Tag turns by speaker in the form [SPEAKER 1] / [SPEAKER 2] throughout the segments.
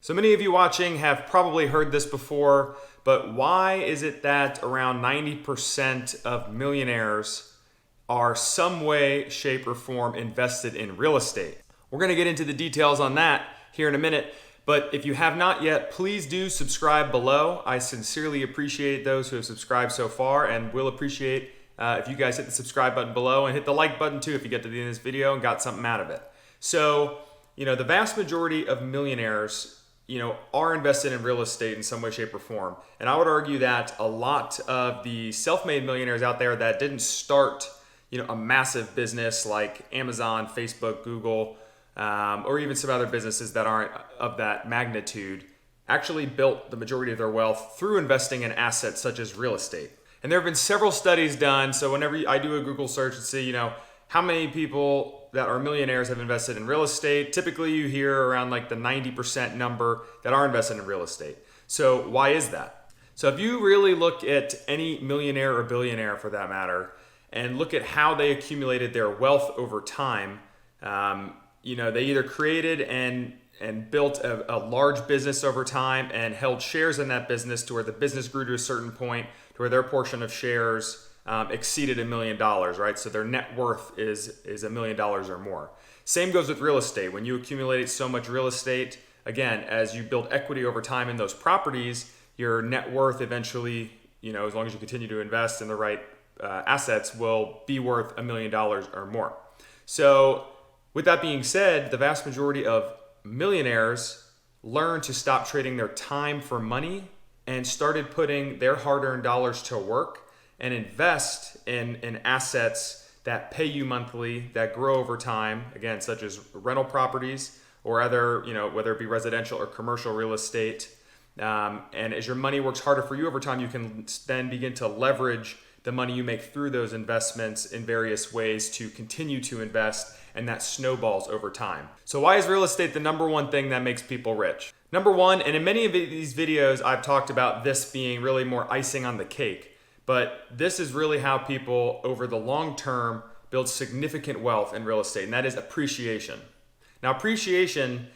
[SPEAKER 1] So many of you watching have probably heard this before, but why is it that around 90% of millionaires are some way, shape, or form invested in real estate? We're going to get into the details on that here in a minute, but if you have not yet, please do subscribe below. I sincerely appreciate those who have subscribed so far, and will appreciate if you guys hit the subscribe button below and hit the like button too if you get to the end of this video and got something out of it. So, the vast majority of millionaires are invested in real estate in some way, shape, or form. And I would argue that a lot of the self-made millionaires out there that didn't start, a massive business like Amazon, Facebook, Google, or even some other businesses that aren't of that magnitude, actually built the majority of their wealth through investing in assets such as real estate. And there have been several studies done. So whenever I do a Google search and see, how many people that are millionaires have invested in real estate, typically you hear around like the 90% number that are invested in real estate. So why is that? So if you really look at any millionaire or billionaire for that matter, and look at how they accumulated their wealth over time, they either created and built a large business over time and held shares in that business to where the business grew to a certain point to where their portion of shares exceeded $1 million, right? So their net worth is $1 million or more. Same goes with real estate. When you accumulate so much real estate, again, as you build equity over time in those properties, your net worth eventually, as long as you continue to invest in the right assets, will be worth $1 million or more. So with that being said, the vast majority of millionaires learned to stop trading their time for money and started putting their hard-earned dollars to work and invest in assets that pay you monthly, that grow over time, again, such as rental properties or other, whether it be residential or commercial real estate. And as your money works harder for you over time, you can then begin to leverage the money you make through those investments in various ways to continue to invest, and that snowballs over time. So why is real estate the number one thing that makes people rich? Number one, and in many of these videos, I've talked about this being really more icing on the cake. But this is really how people over the long term build significant wealth in real estate, and that is appreciation. Now, appreciation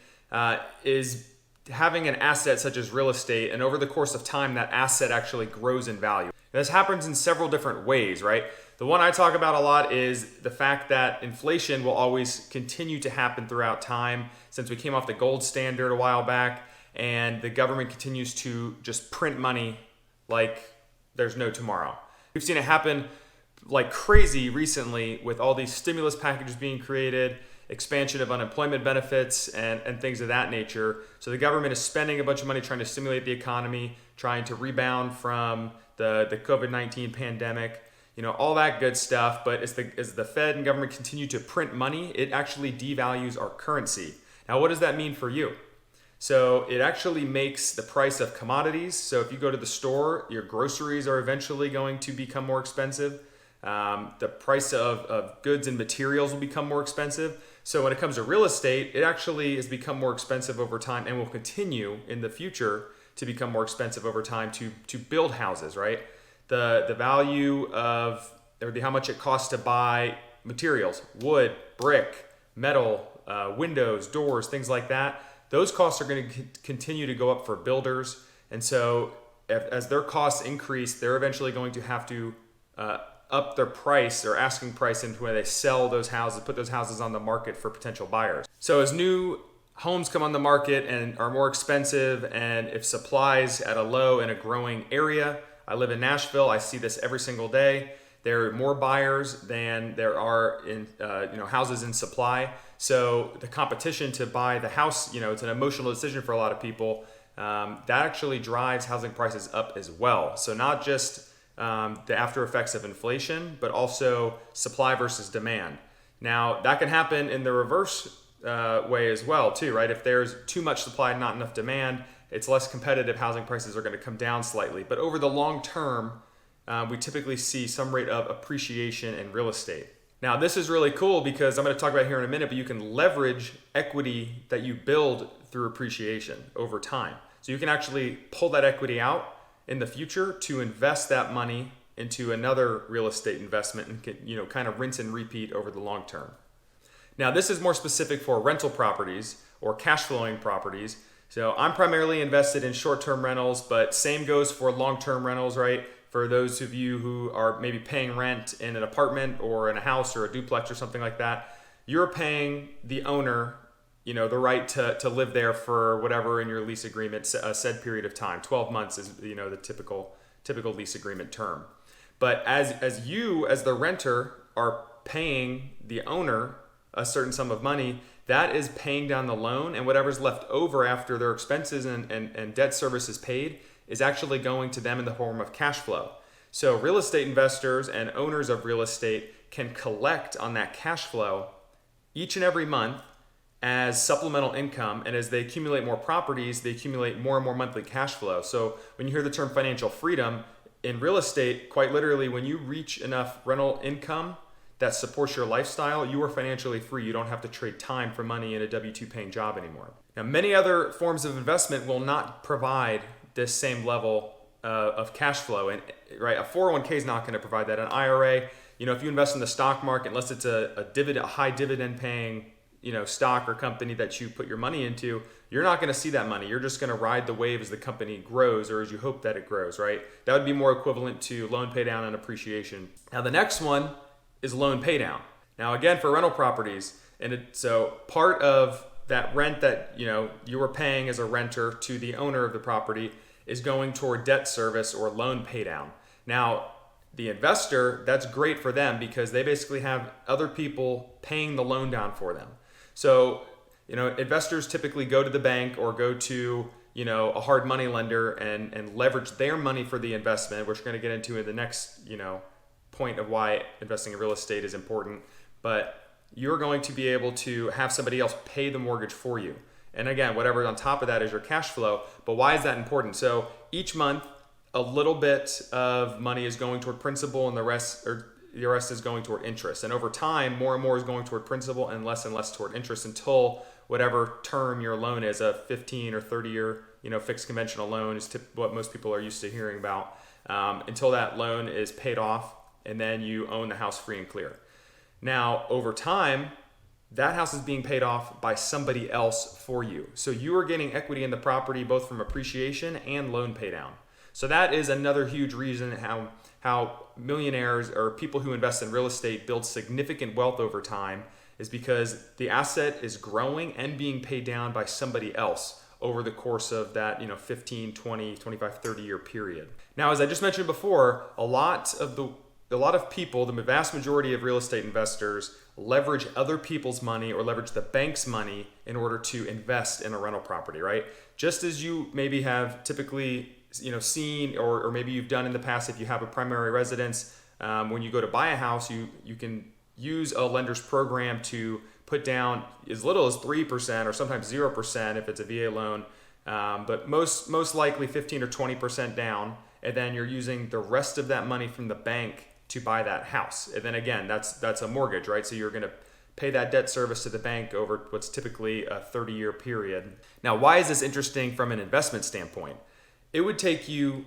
[SPEAKER 1] is having an asset such as real estate, and over the course of time, that asset actually grows in value. This happens in several different ways, right? The one I talk about a lot is the fact that inflation will always continue to happen throughout time since we came off the gold standard a while back, and the government continues to just print money like there's no tomorrow. We've seen it happen like crazy recently with all these stimulus packages being created, expansion of unemployment benefits, and things of that nature. So the government is spending a bunch of money trying to stimulate the economy, trying to rebound from the COVID-19 pandemic, all that good stuff. But as the Fed and government continue to print money, it actually devalues our currency. Now, what does that mean for you? So it actually makes the price of commodities. So if you go to the store, your groceries are eventually going to become more expensive. The price of goods and materials will become more expensive. So when it comes to real estate, it actually has become more expensive over time and will continue in the future to become more expensive over time to build houses, right? The value of, or how much it costs to buy materials, wood, brick, metal, windows, doors, things like that. Those costs are going to continue to go up for builders. And so as their costs increase, they're eventually going to have to up their price or asking price into where they sell those houses, put those houses on the market for potential buyers. So as new homes come on the market and are more expensive, and if supplies at a low in a growing area, I live in Nashville, I see this every single day. There are more buyers than there are in houses in supply. So the competition to buy the house, it's an emotional decision for a lot of people. That actually drives housing prices up as well. So not just the after effects of inflation, but also supply versus demand. Now that can happen in the reverse way as well too, right? If there's too much supply and not enough demand, it's less competitive. Housing prices are going to come down slightly. But over the long term, we typically see some rate of appreciation in real estate. Now, this is really cool because I'm going to talk about it here in a minute, but you can leverage equity that you build through appreciation over time. So you can actually pull that equity out in the future to invest that money into another real estate investment and kind of rinse and repeat over the long term. Now, this is more specific for rental properties or cash flowing properties. So I'm primarily invested in short-term rentals, but same goes for long-term rentals, right? For those of you who are maybe paying rent in an apartment or in a house or a duplex or something like that, you're paying the owner, the right to live there for whatever in your lease agreement, a said period of time. 12 months is, the typical lease agreement term. But as you, as the renter, are paying the owner a certain sum of money, that is paying down the loan, and whatever's left over after their expenses and debt service is paid is actually going to them in the form of cash flow. So real estate investors and owners of real estate can collect on that cash flow each and every month as supplemental income, and as they accumulate more properties, they accumulate more and more monthly cash flow. So when you hear the term financial freedom, in real estate, quite literally, when you reach enough rental income that supports your lifestyle, you are financially free. You don't have to trade time for money in a W-2 paying job anymore. Now, many other forms of investment will not provide this same level of cash flow. And right, a 401k is not going to provide that. An IRA, if you invest in the stock market, unless it's a high dividend paying, stock or company that you put your money into, you're not going to see that money. You're just going to ride the wave as the company grows, or as you hope that it grows, right? That would be more equivalent to loan pay down and appreciation. Now, the next one is loan pay down. Now, again, for rental properties, so part of that rent that you were paying as a renter to the owner of the property is going toward debt service or loan pay down. Now, the investor, that's great for them because they basically have other people paying the loan down for them. So, investors typically go to the bank or go to, a hard money lender and leverage their money for the investment, which we're going to get into in the next, point of why investing in real estate is important. But you're going to be able to have somebody else pay the mortgage for you. And again, whatever on top of that is your cash flow. But why is that important? So each month, a little bit of money is going toward principal, and the rest is going toward interest. And over time, more and more is going toward principal and less toward interest, until whatever term your loan is, a 15 or 30 year, fixed conventional loan is what most people are used to hearing about, until that loan is paid off, and then you own the house free and clear. Now, over time, that house is being paid off by somebody else for you. So you are getting equity in the property, both from appreciation and loan pay down. So that is another huge reason how millionaires or people who invest in real estate build significant wealth over time, is because the asset is growing and being paid down by somebody else over the course of that 15, 20, 25, 30 year period. Now, as I just mentioned before, a lot of people, the vast majority of real estate investors, leverage other people's money or leverage the bank's money in order to invest in a rental property, right? Just as you maybe have typically seen, or maybe you've done in the past, if you have a primary residence, when you go to buy a house, you can use a lender's program to put down as little as 3% or sometimes 0% if it's a VA loan, but most likely 15 or 20% down, and then you're using the rest of that money from the bank to buy that house. And then again, that's a mortgage, right? So you're going to pay that debt service to the bank over what's typically a 30-year period. Now, why is this interesting from an investment standpoint? It would take you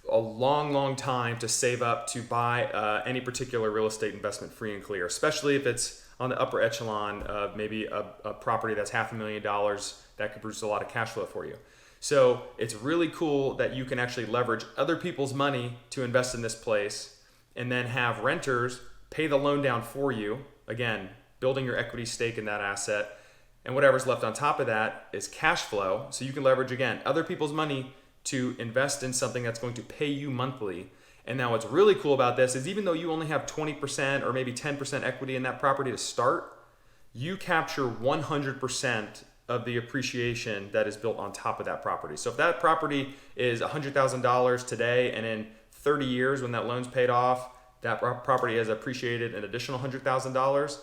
[SPEAKER 1] a long time to save up to buy any particular real estate investment free and clear, especially if it's on the upper echelon of maybe a property that's $500,000 that could produce a lot of cash flow for you. So it's really cool that you can actually leverage other people's money to invest in this place, and then have renters pay the loan down for you, again, building your equity stake in that asset, and whatever's left on top of that is cash flow. So you can leverage, again, other people's money to invest in something that's going to pay you monthly. And now what's really cool about this is, even though you only have 20% or maybe 10% equity in that property to start, you capture 100% of the appreciation that is built on top of that property. So if that property is $100,000 today, and in 30 years when that loan's paid off, that property has appreciated an additional $100,000,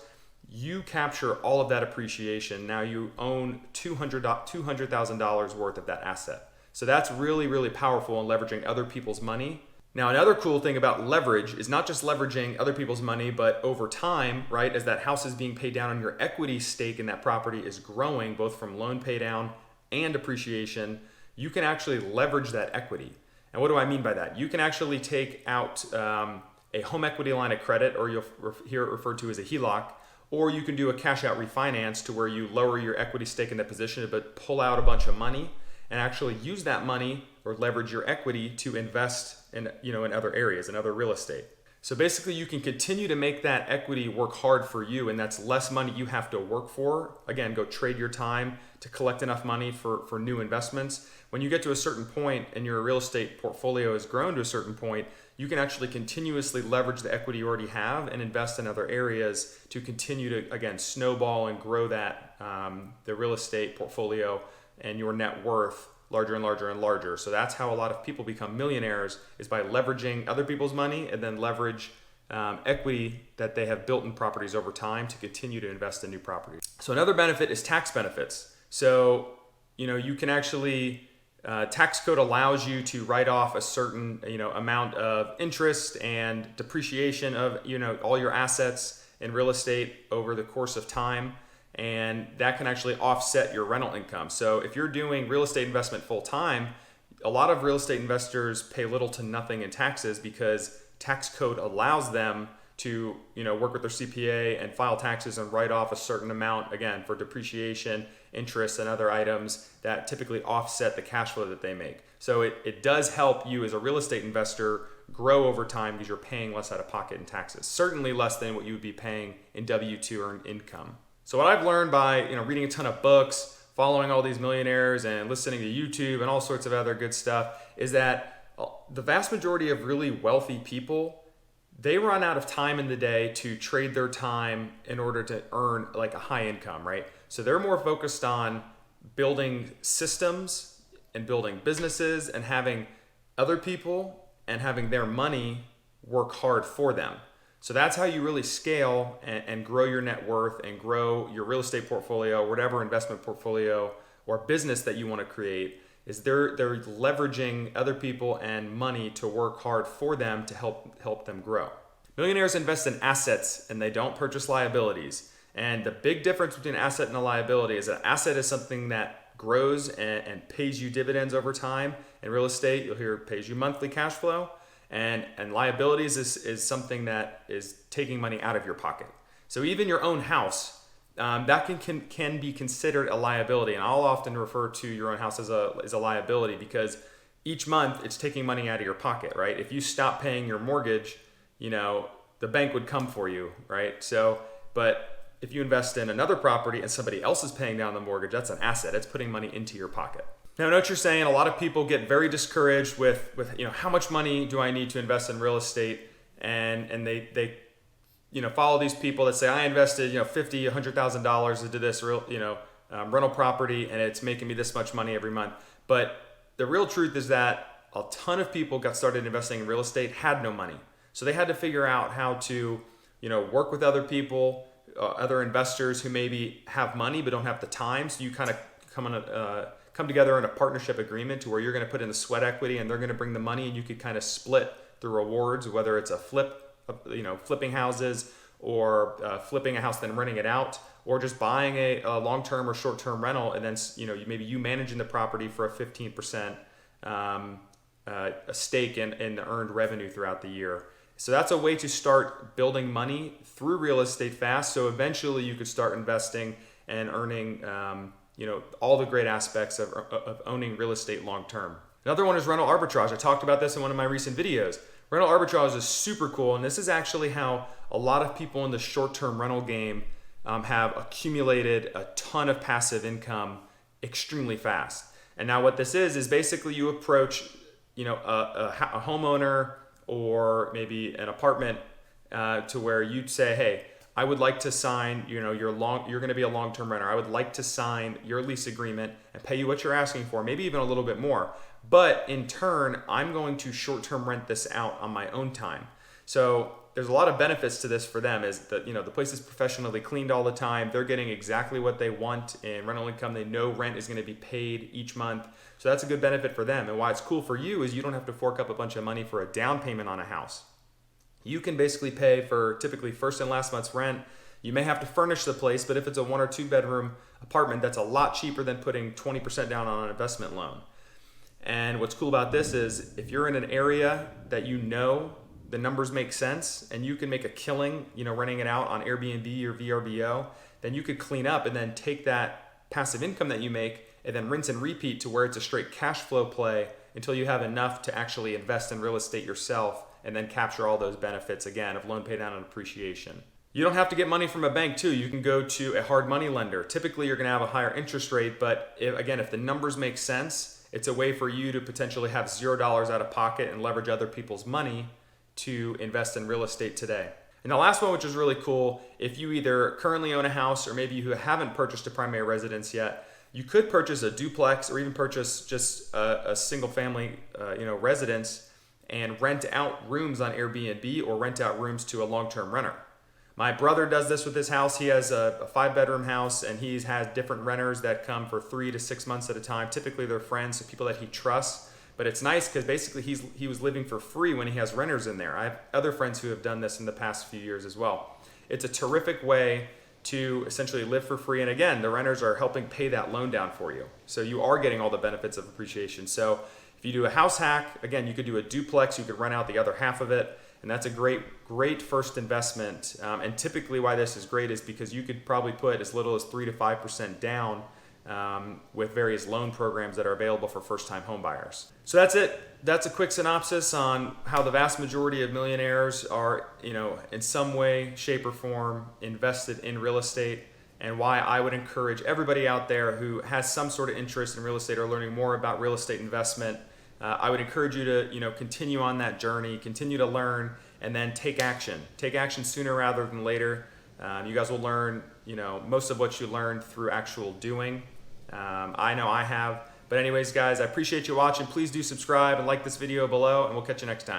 [SPEAKER 1] you capture all of that appreciation. Now you own $200,000 worth of that asset. So that's really powerful in leveraging other people's money. Now, another cool thing about leverage is not just leveraging other people's money, but over time, right, as that house is being paid down and your equity stake in that property is growing, both from loan pay down and appreciation, you can actually leverage that equity. And what do I mean by that? You can actually take out a home equity line of credit, or you'll hear it referred to as a HELOC, or you can do a cash out refinance to where you lower your equity stake in that position but pull out a bunch of money. and actually use that money or leverage your equity to invest in, in other areas, in other real estate. So basically you can continue to make that equity work hard for you, and that's less money you have to work for. Again, go trade your time to collect enough money for new investments. When you get to a certain point and your real estate portfolio has grown to a certain point, you can actually continuously leverage the equity you already have and invest in other areas to continue to, again, snowball and grow that the real estate portfolio and your net worth larger and larger and larger. So that's how a lot of people become millionaires, is by leveraging other people's money and then leverage equity that they have built in properties over time to continue to invest in new properties. So another benefit is tax benefits. So, you can actually, tax code allows you to write off a certain, amount of interest and depreciation of, all your assets in real estate over the course of time. And that can actually offset your rental income. So if you're doing real estate investment full time, a lot of real estate investors pay little to nothing in taxes because tax code allows them to, work with their CPA and file taxes and write off a certain amount, again, for depreciation, interest, and other items that typically offset the cash flow that they make. So it does help you as a real estate investor grow over time because you're paying less out of pocket in taxes, certainly less than what you would be paying in W-2 earned income. So what I've learned by reading a ton of books, following all these millionaires, and listening to YouTube and all sorts of other good stuff is that the vast majority of really wealthy people, they run out of time in the day to trade their time in order to earn like a high income, right? So they're more focused on building systems and building businesses and having other people and having their money work hard for them. So that's how you really scale and grow your net worth and grow your real estate portfolio, whatever investment portfolio or business that you want to create, is they're leveraging other people and money to work hard for them to help them grow. Millionaires invest in assets and they don't purchase liabilities. And the big difference between an asset and a liability is an asset is something that grows and pays you dividends over time. In real estate, you'll hear pays you monthly cash flow. And liabilities is something that is taking money out of your pocket. So even your own house, that can be considered a liability. And I'll often refer to your own house as a liability because each month it's taking money out of your pocket, right? If you stop paying your mortgage, the bank would come for you, right? So, but if you invest in another property and somebody else is paying down the mortgage, that's an asset. It's putting money into your pocket. Now, I know what you're saying. A lot of people get very discouraged with how much money do I need to invest in real estate, and they follow these people that say I invested $50,000, $100,000 into this rental property and it's making me this much money every month. But the real truth is that a ton of people got started investing in real estate had no money, so they had to figure out how to work with other people, other investors who maybe have money but don't have the time. So you kind of come together in a partnership agreement to where you're going to put in the sweat equity and they're going to bring the money, and you could kind of split the rewards, whether it's a flipping houses or flipping a house then renting it out, or just buying a long-term or short-term rental and then maybe you managing the property for a 15% a stake in the earned revenue throughout the year. So that's a way to start building money through real estate fast. So eventually you could start investing and earning all the great aspects of owning real estate long term. Another one is rental arbitrage. I talked about this in one of my recent videos. Rental arbitrage is super cool, and this is actually how a lot of people in the short-term rental game have accumulated a ton of passive income extremely fast. And now what this is basically you approach a homeowner or maybe an apartment to where you'd say, hey, I would like to sign, you're going to be a long-term renter. I would like to sign your lease agreement and pay you what you're asking for, maybe even a little bit more. But in turn, I'm going to short-term rent this out on my own time. So there's a lot of benefits to this for them, is that, the place is professionally cleaned all the time. They're getting exactly what they want in rental income. They know rent is going to be paid each month. So that's a good benefit for them. And why it's cool for you is you don't have to fork up a bunch of money for a down payment on a house. You can basically pay for typically first and last month's rent. You may have to furnish the place, but if it's a 1 or 2 bedroom apartment, that's a lot cheaper than putting 20% down on an investment loan. And what's cool about this is if you're in an area that the numbers make sense and you can make a killing, renting it out on Airbnb or VRBO, then you could clean up and then take that passive income that you make and then rinse and repeat to where it's a straight cash flow play until you have enough to actually invest in real estate yourself and then capture all those benefits again of loan pay down and appreciation. You don't have to get money from a bank too. You can go to a hard money lender. Typically you're gonna have a higher interest rate, but if the numbers make sense, it's a way for you to potentially have $0 out of pocket and leverage other people's money to invest in real estate today. And the last one, which is really cool, if you either currently own a house or maybe you haven't purchased a primary residence yet, you could purchase a duplex or even purchase just a single family residence and rent out rooms on Airbnb or rent out rooms to a long-term renter. My brother does this with his house. He has a 5-bedroom house, and he's had different renters that come for 3 to 6 months at a time. Typically they're friends, so people that he trusts. But it's nice because basically he was living for free when he has renters in there. I have other friends who have done this in the past few years as well. It's a terrific way to essentially live for free. And again, the renters are helping pay that loan down for you. So you are getting all the benefits of appreciation. So if you do a house hack, again, you could do a duplex, you could rent out the other half of it. And that's a great first investment. And typically why this is great is because you could probably put as little as 3 to 5% down with various loan programs that are available for first-time home buyers. So that's it. That's a quick synopsis on how the vast majority of millionaires are, in some way, shape, or form invested in real estate, and why I would encourage everybody out there who has some sort of interest in real estate or learning more about real estate investment. I would encourage you to, continue on that journey, continue to learn, and then take action. Take action sooner rather than later. You guys will learn, most of what you learned through actual doing. I know I have. But anyways, guys, I appreciate you watching. Please do subscribe and like this video below, and we'll catch you next time.